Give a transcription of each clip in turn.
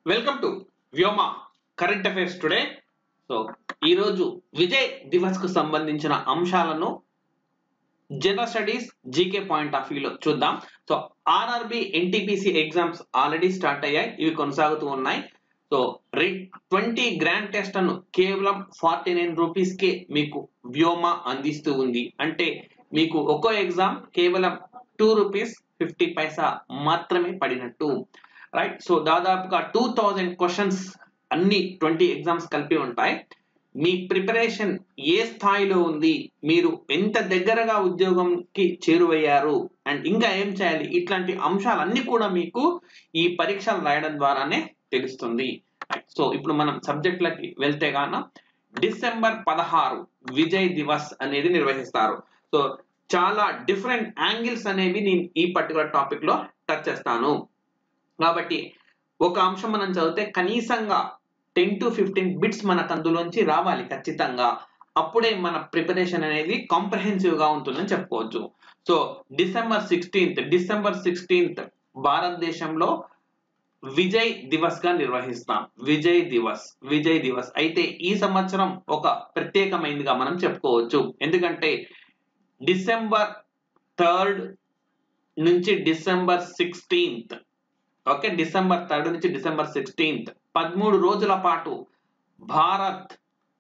Welcome to Vyoma current affairs today. So ఈ రోజు విజయ్ దివస్ కు సంబంధించిన అంశాలను general studies GK point of వ్యూలో చూద్దాం. So RRB NTPC exams already start అయ్యాయి, ఇవి కొనసాగుతూ ఉన్నాయి. సో 20 గ్రాండ్ టెస్ట్ ను కేవలం 49 రూపీస్ కే మీకు వ్యోమ అందిస్తూ ఉంది. అంటే మీకు ఒక్కో ఎగ్జామ్ కేవలం 2 రూపీస్ 50 పైసా మాత్రమే పడినట్టు, రైట్. సో దాదాపుగా 2000 క్వశ్చన్స్ అన్ని 20 ఎగ్జామ్స్ కలిపి ఉంటాయి. మీ ప్రిపరేషన్ ఏ స్థాయిలో ఉంది, మీరు ఎంత దగ్గరగా ఉద్యోగంకి చేరువయ్యారు అండ్ ఇంకా ఏం చేయాలి, ఇట్లాంటి అంశాలన్నీ కూడా మీకు ఈ పరీక్షలు రాయడం ద్వారానే తెలుస్తుంది. సో ఇప్పుడు మనం సబ్జెక్టులకి వెళ్తే గాన డిసెంబర్ 16 విజయ్ దివస్ అనేది నిర్వహిస్తారు. సో చాలా డిఫరెంట్ యాంగిల్స్ అనేవి నేను ఈ పర్టికులర్ టాపిక్ లో టచ్ చేస్తాను. కాబట్టి ఒక అంశం మనం చదివితే కనీసంగా 10 to 15 బిట్స్ మనకు అందులోంచి రావాలి ఖచ్చితంగా. అప్పుడే మన ప్రిపరేషన్ అనేది కాంప్రహెన్సివ్ గా ఉంటుందని చెప్పుకోవచ్చు. సో డిసెంబర్ 16 భారతదేశంలో విజయ్ దివస్ గా నిర్వహిస్తాం. విజయ్ దివస్ అయితే ఈ సంవత్సరం ఒక ప్రత్యేకమైనదిగా మనం చెప్పుకోవచ్చు. ఎందుకంటే డిసెంబర్ 3 నుంచి డిసెంబర్ 16 డిసెంబర్ 3 నుంచి డిసెంబర్ 16 13 రోజుల పాటు భారత్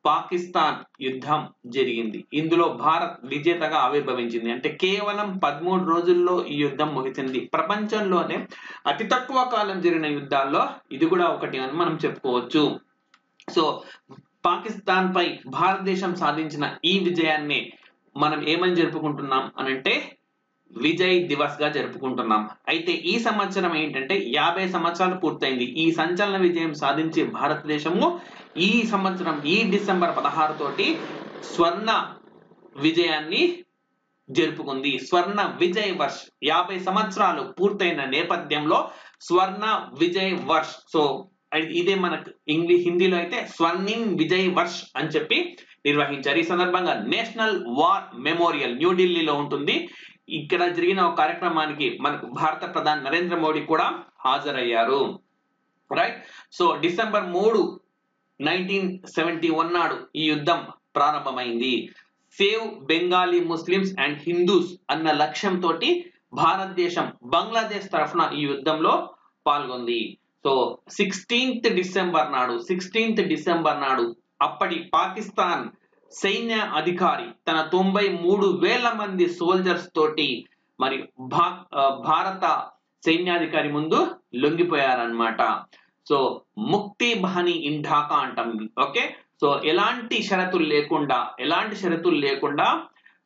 పాకిస్తాన్ యుద్ధం జరిగింది. ఇందులో భారత్ విజేతగా ఆవిర్భవించింది. అంటే కేవలం 13 రోజుల్లో ఈ యుద్ధం ముగిసింది. ప్రపంచంలోనే అతి తక్కువ కాలం జరిగిన యుద్ధాల్లో ఇది కూడా ఒకటి అని మనం చెప్పుకోవచ్చు. సో పాకిస్తాన్ పై భారతదేశం సాధించిన ఈ విజయాన్ని మనం ఏమని జరుపుకుంటున్నాం అనంటే విజయ్ దివస్ గా జరుపుకుంటున్నాం. అయితే ఈ సంవత్సరం ఏంటంటే 50 సంవత్సరాలు పూర్తయింది ఈ సంచలన విజయం సాధించి భారతదేశము ఈ సంవత్సరం ఈ డిసెంబర్ 16 తోటి స్వర్ణ విజయాన్ని జరుపుకుంది. స్వర్ణ విజయ్ వర్ష్ 50 సంవత్సరాలు పూర్తయిన నేపథ్యంలో స్వర్ణ విజయ్ వర్ష్, సో ఇదే మనకు హిందీలో అయితే స్వర్ణిం విజయ్ వర్ష్ అని చెప్పి నిర్వహించారు. ఈ సందర్భంగా నేషనల్ వార్ మెమోరియల్ న్యూఢిల్లీలో ఉంటుంది. ఇక్కడ జరిగిన ఒక కార్యక్రమానికి మనకు భారత ప్రధాని నరేంద్ర మోడీ కూడా హాజరయ్యారు, రైట్. సో డిసెంబర్ 3 1971 నాడు ఈ యుద్ధం ప్రారంభమైంది. Save Bengali Muslims and Hindus అన్న లక్ష్యంతో భారతదేశం బంగ్లాదేశ్ తరఫున ఈ యుద్ధంలో పాల్గొంది. సో 16th డిసెంబర్ నాడు అప్పటి పాకిస్తాన్ సైన్య అధికారి తన 93,000 మంది సోల్జర్స్ తోటి మరి భారత సైన్యాధికారి ముందు లొంగిపోయారన్నమాట. సో ముక్తి బహని ఇన్ ఢాకా అంటాం. ఓకే, సో ఎలాంటి షరతులు లేకుండా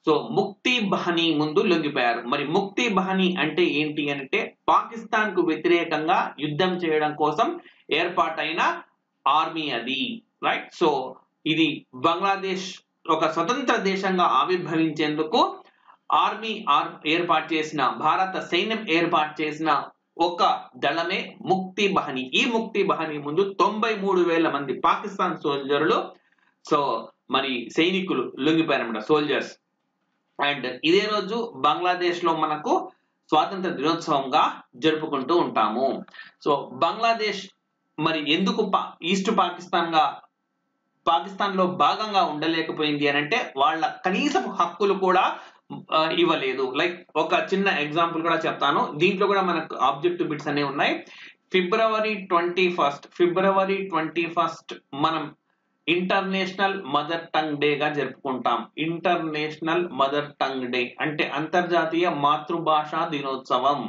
సో ముక్తి బహని ముందు లొంగిపోయారు. మరి ముక్తి బహని అంటే ఏంటి అంటే పాకిస్తాన్ కు వ్యతిరేకంగా యుద్ధం చేయడం కోసం ఏర్పాటైన ఆర్మీ అది, రైట్. సో ఇది బంగ్లాదేశ్ ఒక స్వతంత్ర దేశంగా ఆవిర్భవించేందుకు ఆర్మీ ఏర్పాటు చేసిన భారత సైన్యం ఏర్పాటు చేసిన ఒక దళమే ముక్తి బహని. ఈ ముక్తి బహని ముందు 93,000 మంది పాకిస్తాన్ సోల్జర్లు, సో మరి సైనికులు లొంగిపోయారన్నమాట, సోల్జర్స్. అండ్ ఇదే రోజు బంగ్లాదేశ్ లో మనకు స్వాతంత్ర దినోత్సవంగా జరుపుకుంటూ ఉంటాము. సో బంగ్లాదేశ్ మరి ఎందుకు ఈస్ట్ పాకిస్తాన్ లో భాగంగా ఉండలేకపోయింది అని అంటే వాళ్ళ కనీసపు హక్కులు కూడా ఇవ్వలేదు. లైక్ ఒక చిన్న ఎగ్జాంపుల్ కూడా చెప్తాను, దీంట్లో కూడా మనకు ఆబ్జెక్టివ్ బిట్స్ అనేవి ఉన్నాయి. ఫిబ్రవరి 21 మనం ఇంటర్నేషనల్ మదర్ టంగ్ డే గా జరుపుకుంటాం. ఇంటర్నేషనల్ మదర్ టంగ్ డే అంటే అంతర్జాతీయ మాతృభాషా దినోత్సవం.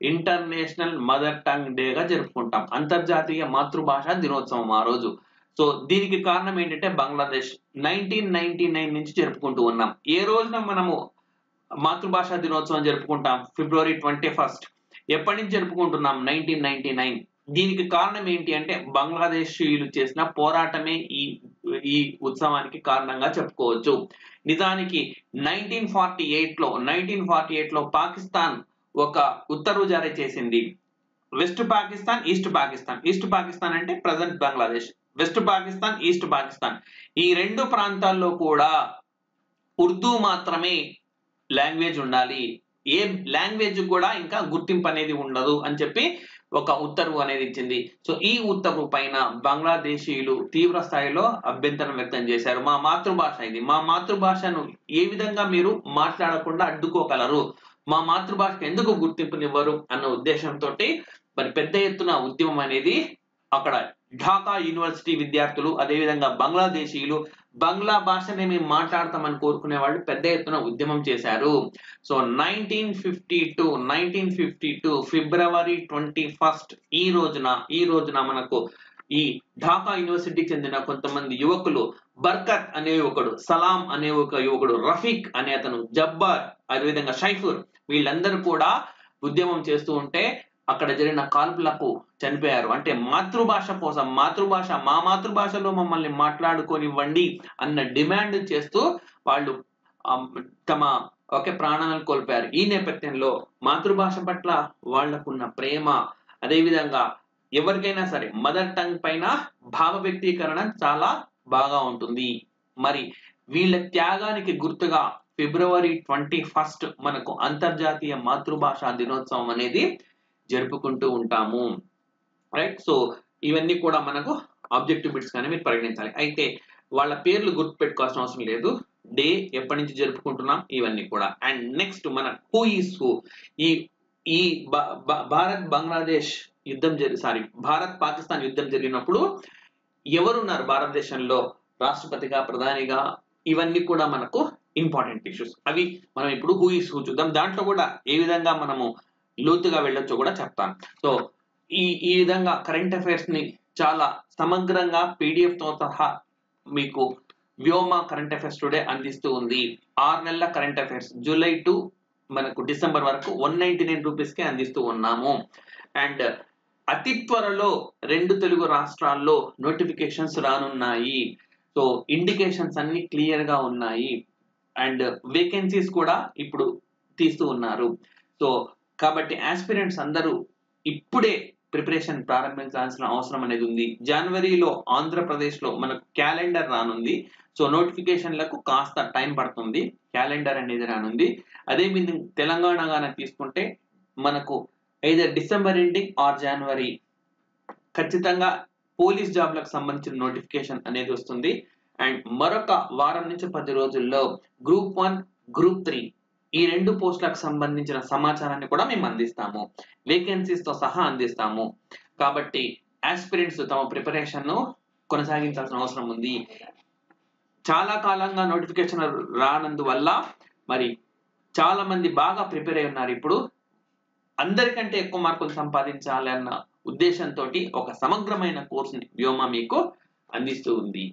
ఇంటర్నేషనల్ మదర్ టంగ్ డే గా జరుపుకుంటాం, అంతర్జాతీయ మాతృభాషా దినోత్సవం ఆ రోజు. సో దీనికి కారణం ఏంటంటే బంగ్లాదేశ్ 1999 నుంచి జరుపుకుంటూ ఉన్నాం. ఏ రోజున మనము మాతృభాషా దినోత్సవం జరుపుకుంటాం? ఫిబ్రవరి 21. ఎప్పటి నుంచి జరుపుకుంటున్నాం? 1999. దీనికి కారణం ఏంటి అంటే బంగ్లాదేశీయులు చేసిన పోరాటమే ఈ ఉత్సవానికి కారణంగా చెప్పుకోవచ్చు. నిజానికి 1948 లో పాకిస్తాన్ ఒక ఉత్తర్వు జారీ చేసింది. వెస్ట్ పాకిస్తాన్, ఈస్ట్ పాకిస్తాన్ అంటే present Bangladesh, west Pakistan, east Pakistan ఈ రెండు ప్రాంతాల్లో కూడా ఉర్దూ మాత్రమే లాంగ్వేజ్ ఉండాలి, ఏ లాంగ్వేజ్ కూడా ఇంకా గుర్తింపు అనేది ఉండదు అని చెప్పి ఒక ఉత్తర్వు అనేది ఇచ్చింది. సో ఈ ఉత్తర్వు పైన బంగ్లాదేశీయులు తీవ్ర స్థాయిలో అభ్యంతరం వ్యక్తం చేశారు. మా మాతృభాష ఇది, మా మాతృభాషను ఏ విధంగా మీరు మాట్లాడకుండా అడ్డుకోగలరు, మా మాతృభాషకు ఎందుకు గుర్తింపునివ్వరు అన్న ఉద్దేశంతో మరి పెద్ద ఎత్తున ఉద్యమం అనేది అక్కడ ఢాకా యూనివర్సిటీ విద్యార్థులు, అదేవిధంగా బంగ్లాదేశీయులు బంగ్లా భాషని మేము మాట్లాడతామని కోరుకునే వాళ్ళు పెద్ద ఎత్తున ఉద్యమం చేశారు. సో 1952 ఫిబ్రవరి 21 ఈ రోజున మనకు ఈ ఢాకా యూనివర్సిటీకి చెందిన కొంతమంది యువకులు, బర్కత్ అనే ఒకడు, సలాం అనే ఒక యువకుడు, రఫీక్ అనే అతను, జబ్బార్, అదేవిధంగా షైఫుర్, వీళ్ళందరూ కూడా ఉద్యమం చేస్తూ ఉంటే అక్కడ జరిగిన కాల్పులకు చనిపోయారు. అంటే మాతృభాష కోసం, మా మాతృభాషలో మమ్మల్ని మాట్లాడుకోనివ్వండి అన్న డిమాండ్ చేస్తూ వాళ్ళు తమ ప్రాణాలను కోల్పోయారు. ఈ నేపథ్యంలో మాతృభాష పట్ల వాళ్లకున్న ప్రేమ, అదేవిధంగా ఎవరికైనా సరే మదర్ టంగ్ పైన భావ వ్యక్తీకరణ చాలా బాగా ఉంటుంది. మరి వీళ్ళ త్యాగానికి గుర్తుగా ఫిబ్రవరి 21 మనకు అంతర్జాతీయ మాతృభాషా దినోత్సవం అనేది జరుపుకుంటూ ఉంటాము. రైట్. సో ఇవన్నీ కూడా మనకు ఆబ్జెక్టివ్ బిట్స్ కానీ మీరు పరిగణించాలి. అయితే వాళ్ళ పేర్లు గుర్తుపెట్టుకోవాల్సిన అవసరం లేదు, డే ఎప్పటి నుంచి జరుపుకుంటున్నాం ఇవన్నీ కూడా. అండ్ నెక్స్ట్ మన హూ ఈస్ హూ, ఈ భారత్ బంగ్లాదేశ్ యుద్ధం భారత్ పాకిస్తాన్ యుద్ధం జరిగినప్పుడు ఎవరున్నారు భారతదేశంలో రాష్ట్రపతిగా, ప్రధానిగా, ఇవన్నీ కూడా మనకు ఇంపార్టెంట్ ఇష్యూస్. అవి మనం ఇప్పుడు హూ ఈస్ హూ చూద్దాం. దాంట్లో కూడా ఏ విధంగా మనము లోతుగా వెళ్ళొచ్చో కూడా చెప్తాను. సో ఈ విధంగా కరెంట్ అఫైర్స్ ని చాలా సమగ్రంగా PDF తో సహా మీకు వ్యోమ కరెంట్ అఫైర్స్ టుడే అందిస్తూ ఉంది. 6 నెలల కరెంట్ అఫైర్స్ జూలై టు మనకు డిసెంబర్ వరకు 199 రూపీస్కే అందిస్తూ ఉన్నాము. అండ్ అతి త్వరలో 2 తెలుగు రాష్ట్రాల్లో నోటిఫికేషన్స్ రానున్నాయి. సో ఇండికేషన్స్ అన్ని క్లియర్ గా ఉన్నాయి. అండ్ వేకెన్సీస్ కూడా ఇప్పుడు తీస్తూ ఉన్నారు. సో కాబట్టి ఆస్పిరెంట్స్ అందరూ ఇప్పుడే ప్రిపరేషన్ ప్రారంభించాల్సిన అవసరం అనేది ఉంది. జనవరిలో ఆంధ్రప్రదేశ్ లో మనకు క్యాలెండర్ రానుంది. సో నోటిఫికేషన్లకు కాస్త టైం పడుతుంది, క్యాలెండర్ అనేది రానుంది. అదే విధంగా తెలంగాణ గాన తీసుకుంటే మనకు either December ending or January ఖచ్చితంగా పోలీస్ జాబ్లకు సంబంధించిన నోటిఫికేషన్ అనేది వస్తుంది. అండ్ మరొక వారం నుంచి 10 రోజుల్లో గ్రూప్ 1, గ్రూప్ 3 ఈ 2 పోస్టులకు సంబంధించిన సమాచారాన్ని కూడా మేము అందిస్తాము, వేకెన్సీస్ తో సహా అందిస్తాము. కాబట్టి ఆస్పిరెంట్స్ తమ ప్రిపరేషన్ ను కొనసాగించాల్సిన అవసరం ఉంది. చాలా కాలంగా నోటిఫికేషన్ రానందువల్ల మరి చాలా మంది బాగా ప్రిపేర్ అయి ఉన్నారు. ఇప్పుడు అందరికంటే ఎక్కువ మార్కులు సంపాదించాలన్న ఉద్దేశంతో ఒక సమగ్రమైన కోర్సుని వ్యోమ మీకు అందిస్తూ ఉంది.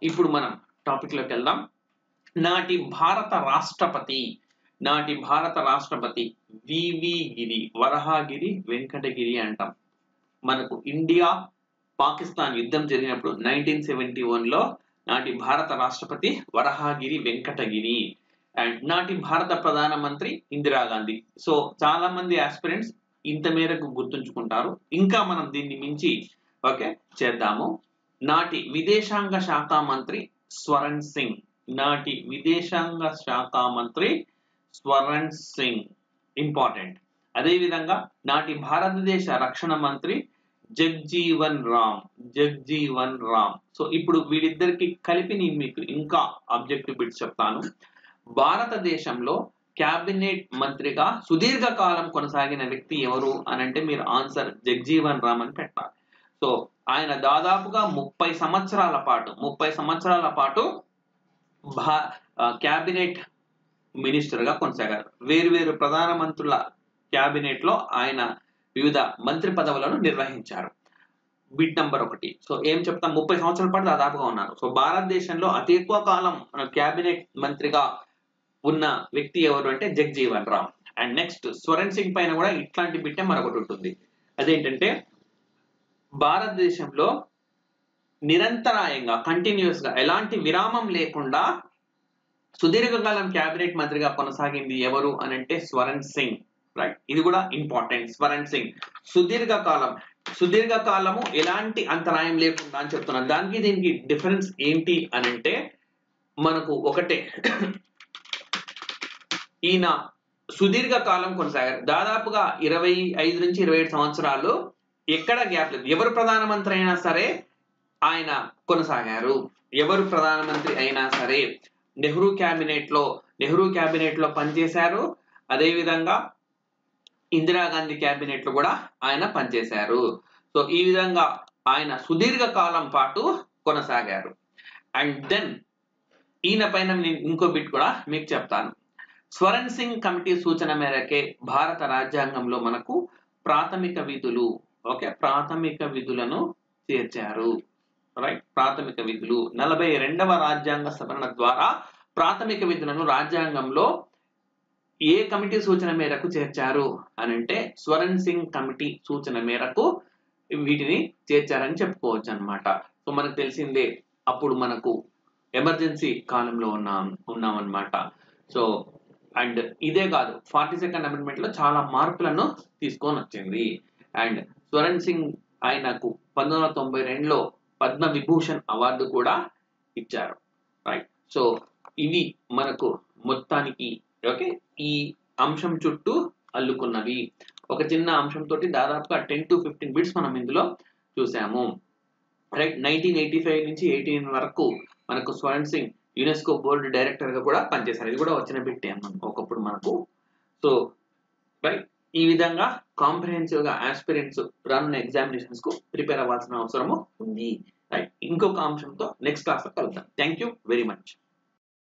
ఇప్పుడు మనం టాపిక్ లోకి వెళ్దాం. నాటి భారత రాష్ట్రపతి వివి గిరి, వరహాగిరి వెంకటగిరి అంటాం. మనకు ఇండియా పాకిస్తాన్ యుద్ధం జరిగినప్పుడు 1971లో నాటి భారత రాష్ట్రపతి వరహాగిరి వెంకటగిరి. అండ్ నాటి భారత ప్రధానమంత్రి ఇందిరాగాంధీ. సో చాలా మంది ఆస్పిరెంట్స్ ఇంత మేరకు గుర్తుంచుకుంటారు. ఇంకా మనం దీన్ని మించి చేద్దాము. నాటి విదేశాంగ శాఖ మంత్రి స్వరణ్ సింగ్, ఇంపార్టెంట్. అదే విధంగా నాటి భారతదేశ రక్షణ మంత్రి జగ్జీవన్ రామ్. సో ఇప్పుడు వీళ్ళిద్దరికి కలిపి నేను మీకు ఇంకా ఆబ్జెక్టివ్ బిట్స్ చెప్తాను. భారతదేశంలో క్యాబినెట్ మంత్రిగా సుదీర్ఘకాలం కొనసాగిన వ్యక్తి ఎవరు అని అంటే మీరు ఆన్సర్ జగ్జీవన్ రామ్ అని పెట్టాలి. సో ఆయన దాదాపుగా 30 సంవత్సరాల పాటు క్యాబినెట్ మినిస్టర్ గా కొనసాగారు. వేరు ప్రధానమంత్రుల క్యాబినెట్ లో ఆయన వివిధ మంత్రి పదవులను నిర్వహించారు. Bit number 1. సో ఏం చెప్తాం, 30 సంవత్సరాల పాటు దాదాపుగా ఉన్నారు. సో భారతదేశంలో అతి ఎక్కువ కాలం క్యాబినెట్ మంత్రిగా ఉన్న వ్యక్తి ఎవరు అంటే జగ్జీవన్ రామ్. అండ్ నెక్స్ట్ స్వరణ్ సింగ్ పైన కూడా ఇట్లాంటి బిట్టే మరొకటి ఉంటుంది. అదేంటంటే భారతదేశంలో నిరంతరాయంగా కంటిన్యూస్ గా ఎలాంటి విరామం లేకుండా సుదీర్ఘకాలం క్యాబినెట్ మంత్రిగా కొనసాగింది ఎవరు అని అంటే స్వరణ్ సింగ్. రైట్, ఇది కూడా ఇంపార్టెంట్. స్వరణ్ సింగ్ సుదీర్ఘకాలము ఎలాంటి అంతరాయం లేకుండా అని చెప్తున్నాను. దానికి దీనికి డిఫరెన్స్ ఏంటి అని అంటే మనకు ఒకటే, ఈయన సుదీర్ఘ కాలం కొనసాగారు. దాదాపుగా 25 నుంచి 27 సంవత్సరాలు ఎక్కడ గ్యాప్ లేదు. ఎవరు ప్రధానమంత్రి అయినా సరే ఆయన కొనసాగారు. ఎవరు ప్రధానమంత్రి అయినా సరే నెహ్రూ క్యాబినెట్ లో పనిచేశారు. అదేవిధంగా ఇందిరాగాంధీ క్యాబినెట్ లో కూడా ఆయన పనిచేశారు. సో ఈ విధంగా ఆయన సుదీర్ఘ కాలం పాటు కొనసాగారు. అండ్ దెన్ ఈయన పైన నేను ఇంకో బిట్ కూడా మీకు చెప్తాను. స్వరణ్ సింగ్ కమిటీ సూచన మేరకే భారత రాజ్యాంగంలో మనకు ప్రాథమిక విధులను చేర్చారు. రైట్, ప్రాథమిక విధులు 42వ రాజ్యాంగ సవరణ ద్వారా ప్రాథమిక విధులను రాజ్యాంగంలో ఏ కమిటీ సూచన మేరకు చేర్చారు అని అంటే స్వరణ్ సింగ్ కమిటీ సూచన మేరకు వీటిని చేర్చారని చెప్పుకోవచ్చు అన్నమాట. సో మనకు తెలిసిందే, అప్పుడు మనకు ఎమర్జెన్సీ కాలంలో ఉన్నామన్నమాట. సో అండ్ ఇదే కాదు, 42nd అమెండ్మెంట్ లో చాలా మార్పులను తీసుకొని వచ్చింది. అండ్ స్వరణ్ సింగ్ ఆయనకు 1992లో పద్మ విభూషణ్ అవార్డు కూడా ఇచ్చారు. రైట్, సో ఇవి మనకు మొత్తానికి ఓకే ఈ అంశం చుట్టూ అల్లుకున్నవి. ఒక చిన్న అంశంతో దాదాపుగా 10 to 15 బిట్స్ మనం ఇందులో చూసాము. రైట్, 1985 నుంచి 18 వరకు మనకు Swaran Singh UNESCO board director గా కూడా పనిచేశారు. ఇది కూడా వచ్చిన బిట్టే ఒకప్పుడు మనకు. సో రైట్, ఈ విధంగా కాంప్రహెన్సివ్ గా ఆస్పిరెంట్స్ రానున్న ఎగ్జామినేషన్స్ కు ప్రిపేర్ అవ్వాల్సిన అవసరము ఉంది. రైట్, ఇంకొక అంశంతో నెక్స్ట్ క్లాస్ లో కలుద్దాం. Thank you very much.